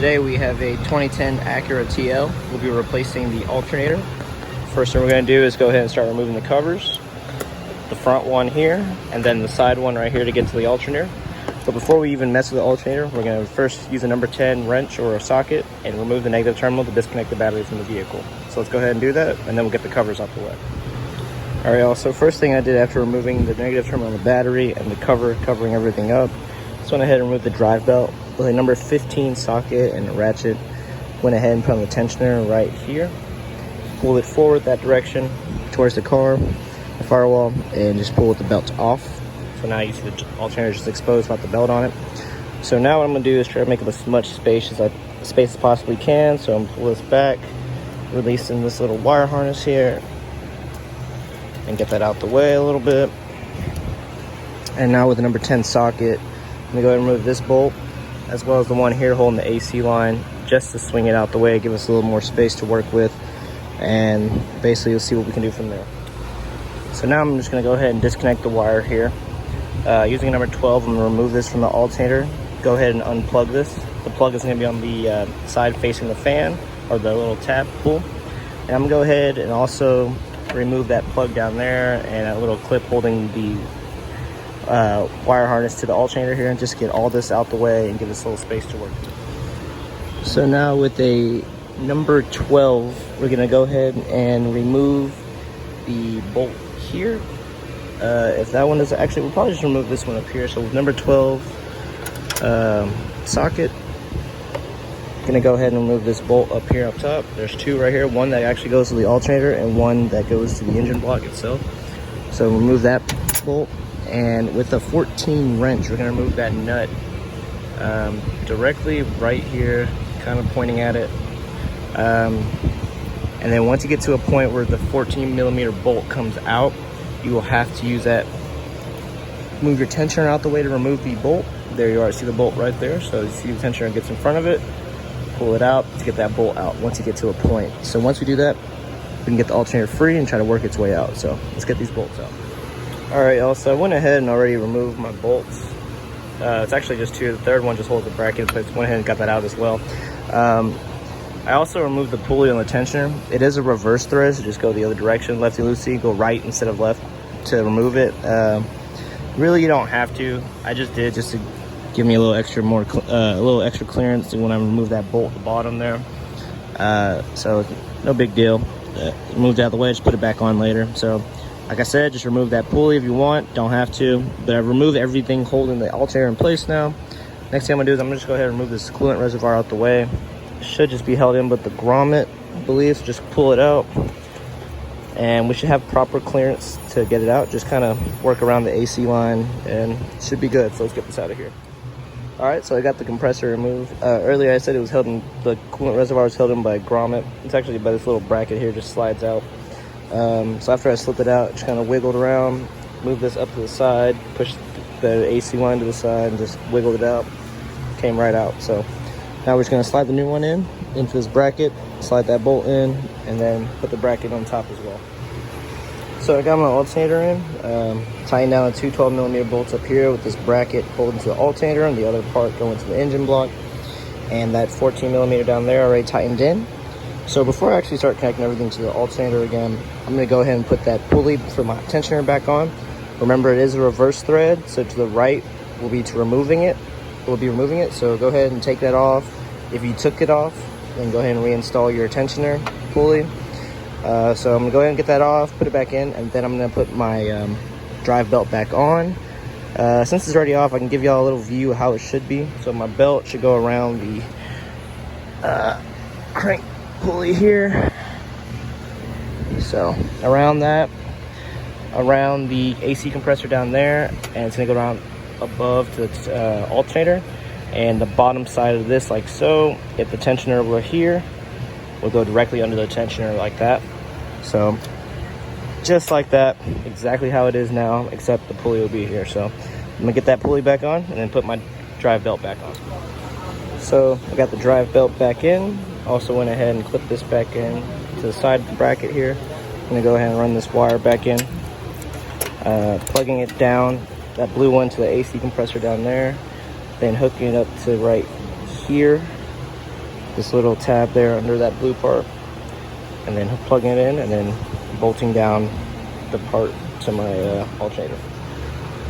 today we have a 2010 Acura TL. We'll be replacing the alternator. First thing we're going to do is go ahead and start removing the covers. The front one here, and then the side one right here to get to the alternator. But before we even mess with the alternator, we're going to first use a number 10 wrench or a socket and remove the negative terminal to disconnect the battery from the vehicle. So let's go ahead and do that, and then we'll get the covers off the way. All right, so first thing I did after removing the negative terminal on the battery and the cover covering everything up, just went ahead and removed the drive belt with a number 15 socket and a ratchet. Went ahead and put on the tensioner right here. Pull it forward that direction towards the car, the firewall, and just pull the belt off. So now you see the alternator just exposed without the belt on it. So now what I'm gonna do is try to make as much space as possibly can. So I'm gonna pull this back, releasing this little wire harness here, and get that out the way a little bit. And now with the number 10 socket, I'm gonna go ahead and remove this bolt, as well as the one here holding the AC line, just to swing it out the way, give us a little more space to work with, and basically you'll see what we can do from there. So now I'm just gonna go ahead and disconnect the wire here. Using a number 12, I'm gonna remove this from the alternator. Go ahead and unplug this. The plug is gonna be on the side facing the fan, or the little tab pull. And I'm gonna go ahead and also remove that plug down there and a little clip holding the wire harness to the alternator here, and just get all this out the way and give us a little space to work with. So now with a number 12, we're gonna go ahead and remove the bolt here. If that one is actually, we'll probably just remove this one up here. So with number 12 socket, gonna go ahead and remove this bolt up here up top. There's two right here, one that actually goes to the alternator and one that goes to the engine block itself. So remove that bolt, and with a 14 wrench, we're gonna remove that nut directly right here, kind of pointing at it. And then once you get to a point where the 14mm bolt comes out, you will have to use that. Move your tensioner out the way to remove the bolt. There you are, see the bolt right there. So you see the tensioner gets in front of it, pull it out to get that bolt out once you get to a point. So once we do that, we can get the alternator free and try to work its way out. So let's get these bolts out. All right, y'all, so I went ahead and already removed my bolts. It's actually just two. The third one just holds the bracket in place. Went ahead and got that out as well. I also removed the pulley on the tensioner. It is a reverse thread, so just go the other direction, lefty-loosey, go right instead of left to remove it. Really, you don't have to. I just did just to give me a little extra clearance when I remove that bolt at the bottom there. So no big deal. Moved it out of the way, just put it back on later. So like I said, just remove that pulley if you want. Don't have to, but I've removed everything holding the alternator in place now. Next thing I'm gonna do is I'm gonna just go ahead and remove this coolant reservoir out the way. It should just be held in with the grommet, I believe. So just pull it out, and we should have proper clearance to get it out. Just kind of work around the AC line and it should be good. So let's get this out of here. All right, so I got the compressor removed. Earlier I said it was held in, the coolant reservoir was held in by a grommet. It's actually by this little bracket here, just slides out. So after I slipped it out, just kind of wiggled around, moved this up to the side, pushed the AC line to the side, and just wiggled it out. Came right out. So now we're just gonna slide the new one into this bracket, slide that bolt in, and then put the bracket on top as well. So I got my alternator in, tying down the two 12mm bolts up here with this bracket holding to the alternator, and the other part going to the engine block, and that 14mm down there already tightened in. So before I actually start connecting everything to the alternator again, I'm gonna go ahead and put that pulley for my tensioner back on. Remember, it is a reverse thread, so to the right will be removing it. So go ahead and take that off. If you took it off, then go ahead and reinstall your tensioner pulley. So I'm gonna go ahead and get that off, put it back in, and then I'm gonna put my drive belt back on. Since it's already off, I can give y'all a little view of how it should be. So my belt should go around the crank pulley here. So around that, around the AC compressor down there, and it's gonna go around above to the alternator, and the bottom side of this like so. If the tensioner were here, we'll go directly under the tensioner like that. So just like that, exactly how it is now, except the pulley will be here. So I'm gonna get that pulley back on and then put my drive belt back on. So I got the drive belt back in. Also went ahead and clipped this back in to the side of the bracket here. I'm gonna go ahead and run this wire back in, plugging it down, that blue one to the AC compressor down there, then hooking it up to right here, this little tab there under that blue part, and then plugging it in and then bolting down the part to my alternator.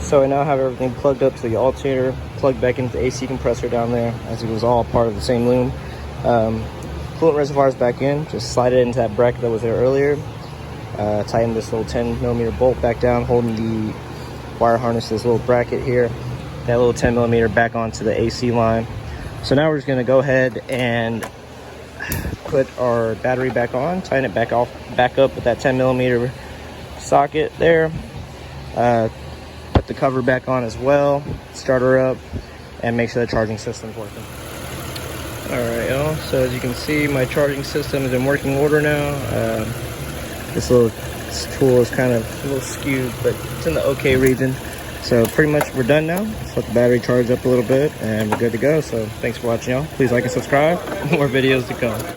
So I now have everything plugged up to the alternator, plugged back into the AC compressor down there, as it was all part of the same loom. Coolant reservoir is back in, just slide it into that bracket that was there earlier. Tighten this little 10mm bolt back down, holding the wire harness to this little bracket here. That little 10mm back onto the AC line. So now we're just gonna go ahead and put our battery back on, tighten it back up with that 10mm socket there. Put the cover back on as well, start her up, and make sure the charging system's working. Alright y'all, so as you can see, my charging system is in working order now. This tool is kind of a little skewed, but it's in the okay region. So pretty much we're done now. Just let the battery charge up a little bit and we're good to go. So thanks for watching y'all. Please like and subscribe. More videos to come.